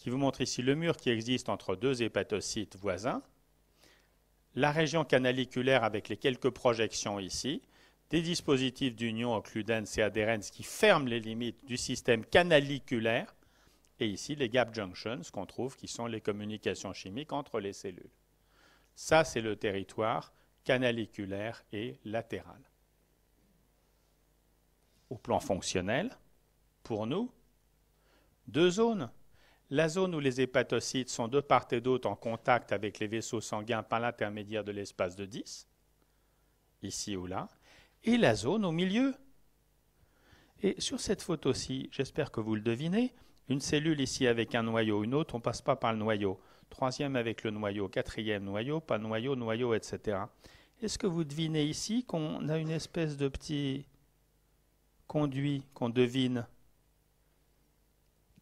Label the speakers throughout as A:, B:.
A: qui vous montre ici le mur qui existe entre deux hépatocytes voisins, la région canaliculaire avec les quelques projections ici, des dispositifs d'union occludens et adhérens qui ferment les limites du système canaliculaire, et ici les gap junctions qu'on trouve qui sont les communications chimiques entre les cellules. Ça, c'est le territoire canaliculaire et latéral. Au plan fonctionnel, pour nous, deux zones. La zone où les hépatocytes sont de part et d'autre en contact avec les vaisseaux sanguins par l'intermédiaire de l'espace de 10, ici ou là, et la zone au milieu. Et sur cette photo-ci, j'espère que vous le devinez, une cellule ici avec un noyau, une autre, on ne passe pas par le noyau. Troisième avec le noyau, quatrième noyau, pas noyau, noyau, etc. Est-ce que vous devinez ici qu'on a une espèce de petit conduit qu'on devine?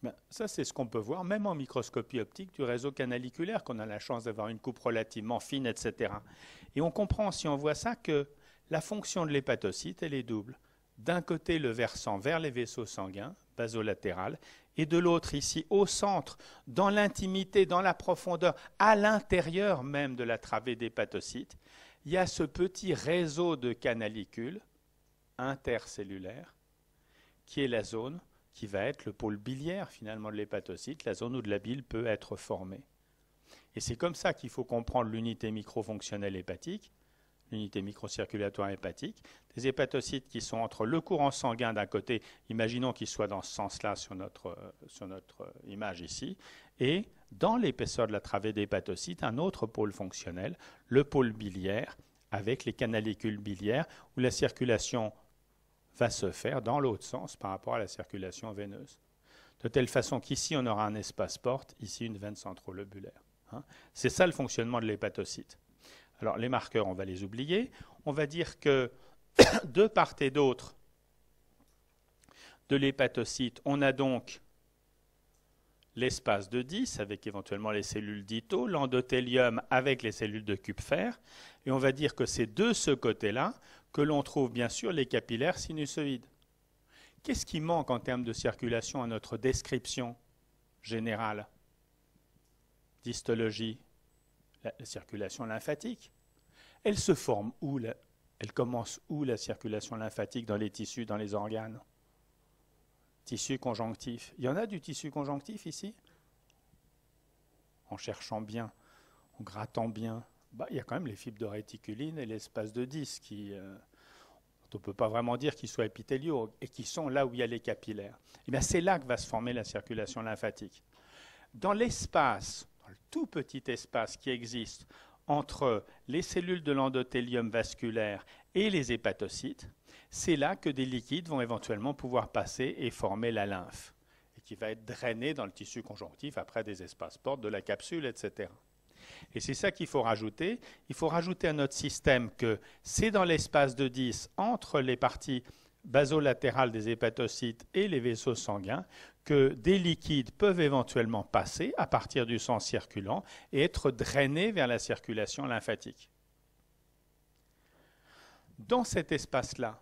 A: Ben, ça, c'est ce qu'on peut voir, même en microscopie optique, du réseau canaliculaire, qu'on a la chance d'avoir une coupe relativement fine, etc. Et on comprend, si on voit ça, que la fonction de l'hépatocyte, elle est double. D'un côté, le versant vers les vaisseaux sanguins, basolatéral, et de l'autre, ici, au centre, dans l'intimité, dans la profondeur, à l'intérieur même de la travée d'hépatocytes, il y a ce petit réseau de canalicules intercellulaires, qui est la zone qui va être le pôle biliaire, finalement, de l'hépatocyte, la zone où de la bile peut être formée. Et c'est comme ça qu'il faut comprendre l'unité microfonctionnelle hépatique, l'unité microcirculatoire hépatique, des hépatocytes qui sont entre le courant sanguin d'un côté, imaginons qu'il soit dans ce sens-là sur notre image ici, et dans l'épaisseur de la travée d'hépatocyte, un autre pôle fonctionnel, le pôle biliaire, avec les canalicules biliaires, où la circulation va se faire dans l'autre sens par rapport à la circulation veineuse. De telle façon qu'ici, on aura un espace porte, ici une veine centrolobulaire. Hein. C'est ça le fonctionnement de l'hépatocyte. Alors, les marqueurs, on va les oublier. On va dire que de part et d'autre de l'hépatocyte, on a donc l'espace de 10 avec éventuellement les cellules d'Ito, l'endothélium avec les cellules de Kupfer. Et on va dire que c'est de ce côté-là que l'on trouve bien sûr les capillaires sinusoïdes. Qu'est-ce qui manque en termes de circulation à notre description générale d'histologie? La circulation lymphatique. Elle se forme où? Elle commence où la circulation lymphatique dans les tissus, dans les organes? Tissu conjonctif. Il y en a du tissu conjonctif ici? En cherchant bien, en grattant bien, il y a quand même les fibres de réticuline et l'espace de 10 qui, on ne peut pas vraiment dire qu'ils soient épithéliaux et qui sont là où il y a les capillaires. Et bien c'est là que va se former la circulation lymphatique. Dans l'espace, dans le tout petit espace qui existe entre les cellules de l'endothélium vasculaire et les hépatocytes, c'est là que des liquides vont éventuellement pouvoir passer et former la lymphe, et qui va être drainée dans le tissu conjonctif après des espaces portes de la capsule, etc. Et c'est ça qu'il faut rajouter. Il faut rajouter à notre système que c'est dans l'espace de 10 entre les parties basolatérales des hépatocytes et les vaisseaux sanguins que des liquides peuvent éventuellement passer à partir du sang circulant et être drainés vers la circulation lymphatique. Dans cet espace-là,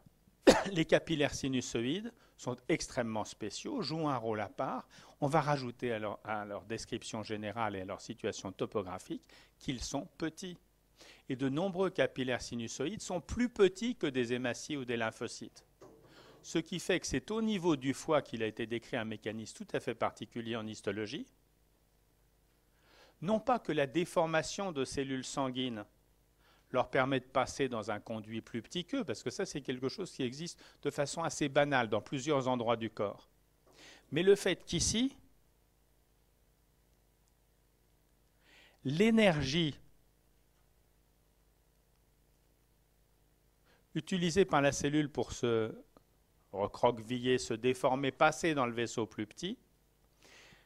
A: les capillaires sinusoïdes sont extrêmement spéciaux, jouent un rôle à part. On va rajouter à leur description générale et à leur situation topographique qu'ils sont petits. Et de nombreux capillaires sinusoïdes sont plus petits que des hématies ou des lymphocytes. Ce qui fait que c'est au niveau du foie qu'il a été décrit un mécanisme tout à fait particulier en histologie. Non pas que la déformation de cellules sanguines leur permet de passer dans un conduit plus petit qu'eux, parce que ça c'est quelque chose qui existe de façon assez banale dans plusieurs endroits du corps. Mais le fait qu'ici, l'énergie utilisée par la cellule pour se recroqueviller, se déformer, passer dans le vaisseau plus petit,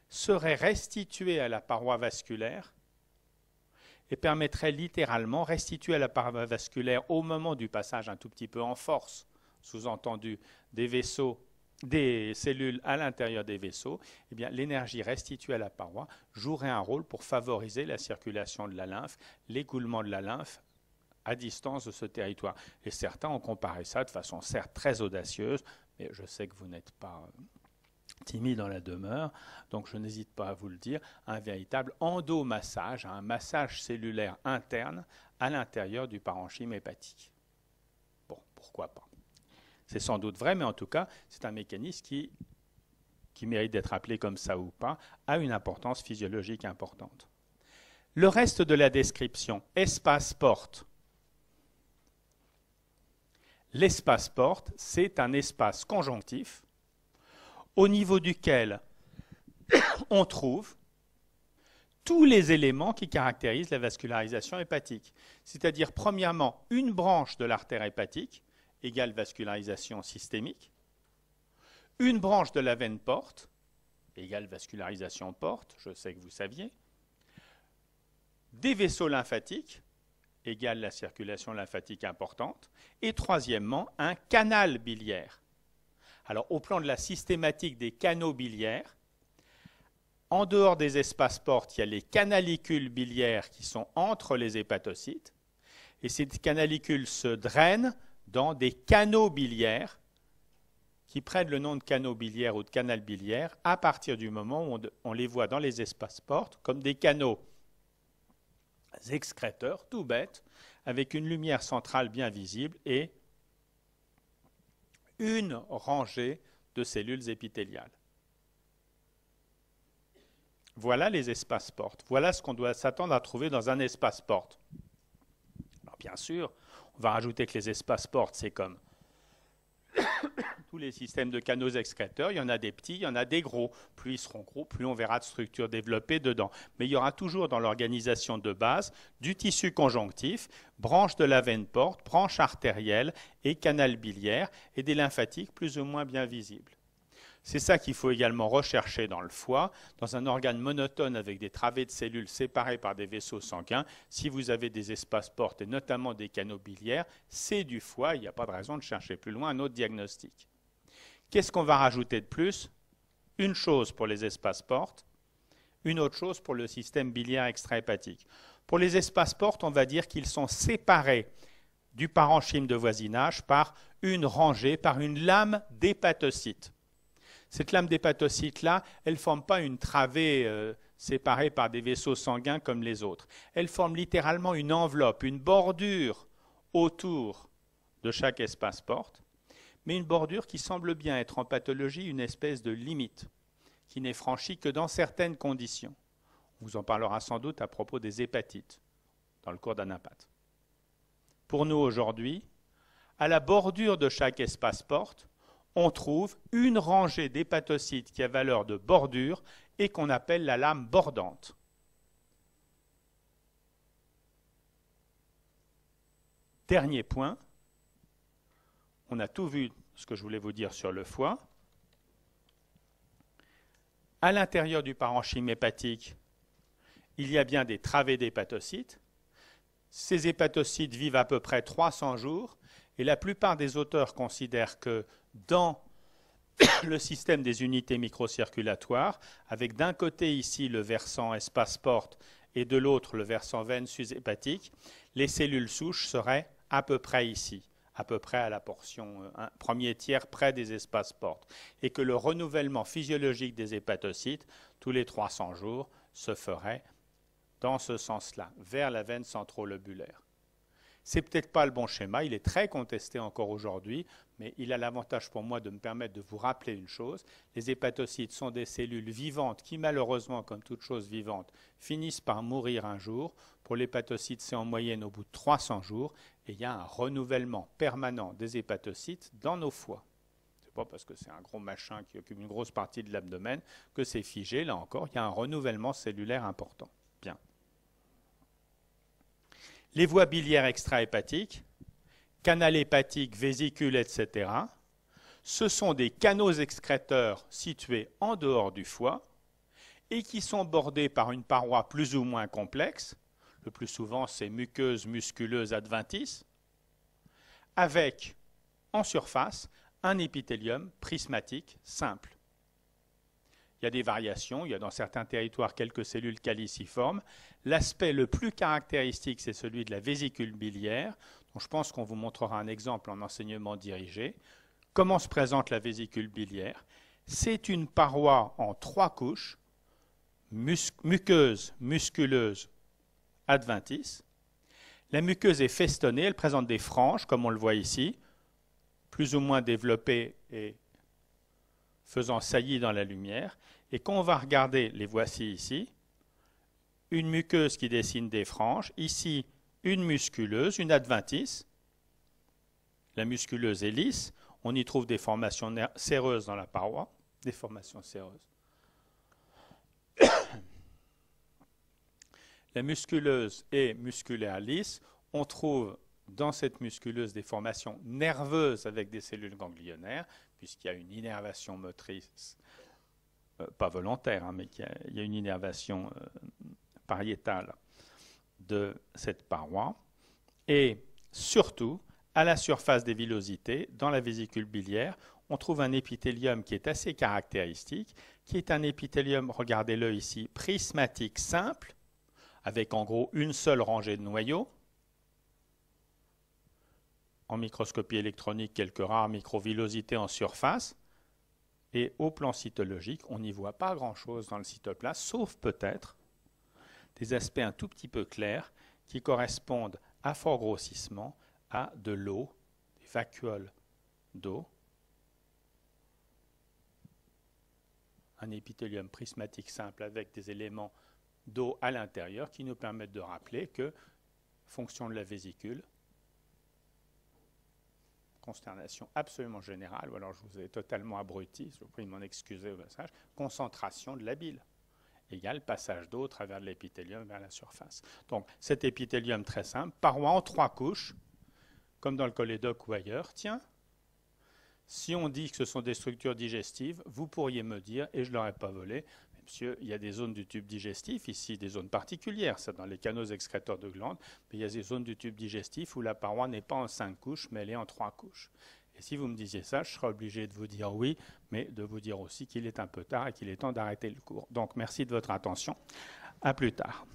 A: serait restituée à la paroi vasculaire et permettrait littéralement, restituer à la paroi vasculaire au moment du passage un tout petit peu en force, sous-entendu des vaisseaux, des cellules à l'intérieur des vaisseaux, eh bien, l'énergie restituée à la paroi jouerait un rôle pour favoriser la circulation de la lymphe, l'écoulement de la lymphe à distance de ce territoire. Et certains ont comparé ça de façon certes très audacieuse, mais je sais que vous n'êtes pas timide dans la demeure, donc je n'hésite pas à vous le dire, un véritable endomassage, un massage cellulaire interne à l'intérieur du parenchyme hépatique. Bon, pourquoi pas? C'est sans doute vrai, mais en tout cas, c'est un mécanisme qui mérite d'être appelé comme ça ou pas, a une importance physiologique importante. Le reste de la description, espace porte. L'espace porte, c'est un espace conjonctif au niveau duquel on trouve tous les éléments qui caractérisent la vascularisation hépatique. C'est-à-dire, premièrement, une branche de l'artère hépatique, égale vascularisation systémique, une branche de la veine porte, égale vascularisation porte, je sais que vous saviez, des vaisseaux lymphatiques, égale la circulation lymphatique importante, et troisièmement, un canal biliaire. Alors, au plan de la systématique des canaux biliaires, en dehors des espaces portes, il y a les canalicules biliaires qui sont entre les hépatocytes, et ces canalicules se drainent dans des canaux biliaires qui prennent le nom de canaux biliaires ou de canal biliaire à partir du moment où on les voit dans les espaces portes comme des canaux excréteurs, tout bêtes, avec une lumière centrale bien visible et une rangée de cellules épithéliales. Voilà les espaces portes. Voilà ce qu'on doit s'attendre à trouver dans un espace porte. Alors bien sûr, on va rajouter que les espaces portes, c'est comme tous les systèmes de canaux excréteurs. Il y en a des petits, il y en a des gros. Plus ils seront gros, plus on verra de structures développées dedans. Mais il y aura toujours dans l'organisation de base du tissu conjonctif, branche de la veine porte, branche artérielle et canal biliaire et des lymphatiques plus ou moins bien visibles. C'est ça qu'il faut également rechercher dans le foie, dans un organe monotone avec des travées de cellules séparées par des vaisseaux sanguins. Si vous avez des espaces portes et notamment des canaux biliaires, c'est du foie, il n'y a pas de raison de chercher plus loin un autre diagnostic. Qu'est-ce qu'on va rajouter de plus? Une chose pour les espaces portes, une autre chose pour le système biliaire extrahépatique. Pour les espaces portes, on va dire qu'ils sont séparés du parenchyme de voisinage par une rangée, par une lame d'hépatocytes. Cette lame d'hépatocytes-là, elle ne forme pas une travée séparée par des vaisseaux sanguins comme les autres. Elle forme littéralement une enveloppe, une bordure autour de chaque espace porte, mais une bordure qui semble bien être en pathologie une espèce de limite, qui n'est franchie que dans certaines conditions. On vous en parlera sans doute à propos des hépatites, dans le cours d'Anapath. Pour nous aujourd'hui, à la bordure de chaque espace porte, on trouve une rangée d'hépatocytes qui a valeur de bordure et qu'on appelle la lame bordante. Dernier point, on a tout vu ce que je voulais vous dire sur le foie. À l'intérieur du parenchyme hépatique, il y a bien des travées d'hépatocytes. Ces hépatocytes vivent à peu près 300 jours et la plupart des auteurs considèrent que dans le système des unités microcirculatoires, avec d'un côté ici le versant espace porte et de l'autre le versant veine sus-hépatique, les cellules souches seraient à peu près ici, à peu près à la portion premier tiers près des espaces portes, et que le renouvellement physiologique des hépatocytes, tous les 300 jours, se ferait dans ce sens-là, vers la veine centrolobulaire. C'est peut-être pas le bon schéma, il est très contesté encore aujourd'hui, mais il a l'avantage pour moi de me permettre de vous rappeler une chose. Les hépatocytes sont des cellules vivantes qui, malheureusement, comme toute chose vivante, finissent par mourir un jour. Pour l'hépatocyte, c'est en moyenne au bout de 300 jours, et il y a un renouvellement permanent des hépatocytes dans nos foies. Ce n'est pas parce que c'est un gros machin qui occupe une grosse partie de l'abdomen que c'est figé, là encore, il y a un renouvellement cellulaire important. Bien. Les voies biliaires extrahépatiques, canal hépatique, vésicule, etc., ce sont des canaux excréteurs situés en dehors du foie et qui sont bordés par une paroi plus ou moins complexe, le plus souvent c'est muqueuse musculeuse adventice, avec en surface un épithélium prismatique simple. Il y a des variations, il y a dans certains territoires quelques cellules caliciformes. L'aspect le plus caractéristique, c'est celui de la vésicule biliaire, dont je pense qu'on vous montrera un exemple en enseignement dirigé. Comment se présente la vésicule biliaire? C'est une paroi en 3 couches, muqueuse, musculeuse, adventice. La muqueuse est festonnée, elle présente des franges, comme on le voit ici, plus ou moins développées et faisant saillie dans la lumière. Et quand on va regarder, les voici ici, une muqueuse qui dessine des franges, ici une musculeuse, une adventice. La musculeuse est lisse, on y trouve des formations séreuses dans la paroi, des formations séreuses. La musculeuse est musculaire lisse, on trouve dans cette musculeuse des formations nerveuses avec des cellules ganglionnaires, puisqu'il y a une innervation motrice, pas volontaire, hein, mais il y a une innervation pariétale de cette paroi. Et surtout, à la surface des villosités, dans la vésicule biliaire, on trouve un épithélium qui est assez caractéristique, qui est un épithélium, regardez-le ici, prismatique simple, avec en gros une seule rangée de noyaux. En microscopie électronique, quelques rares microvillosités en surface. Et au plan cytologique, on n'y voit pas grand-chose dans le cytoplasme, sauf peut-être des aspects un tout petit peu clairs qui correspondent à fort grossissement à de l'eau, des vacuoles d'eau. Un épithélium prismatique simple avec des éléments d'eau à l'intérieur qui nous permettent de rappeler que, fonction de la vésicule, consternation absolument générale, ou alors je vous ai totalement abruti, je vous prie de m'en excuser au passage, concentration de la bile, égale passage d'eau au travers de l'épithélium vers la surface. Donc cet épithélium très simple, paroi en 3 couches, comme dans le cholédoque ou ailleurs. Tiens, si on dit que ce sont des structures digestives, vous pourriez me dire, et je ne l'aurais pas volé, monsieur, il y a des zones du tube digestif, ici des zones particulières, c'est dans les canaux excréteurs de glandes, mais il y a des zones du tube digestif où la paroi n'est pas en 5 couches, mais elle est en 3 couches. Et si vous me disiez ça, je serais obligé de vous dire oui, mais de vous dire aussi qu'il est un peu tard et qu'il est temps d'arrêter le cours. Donc merci de votre attention. À plus tard.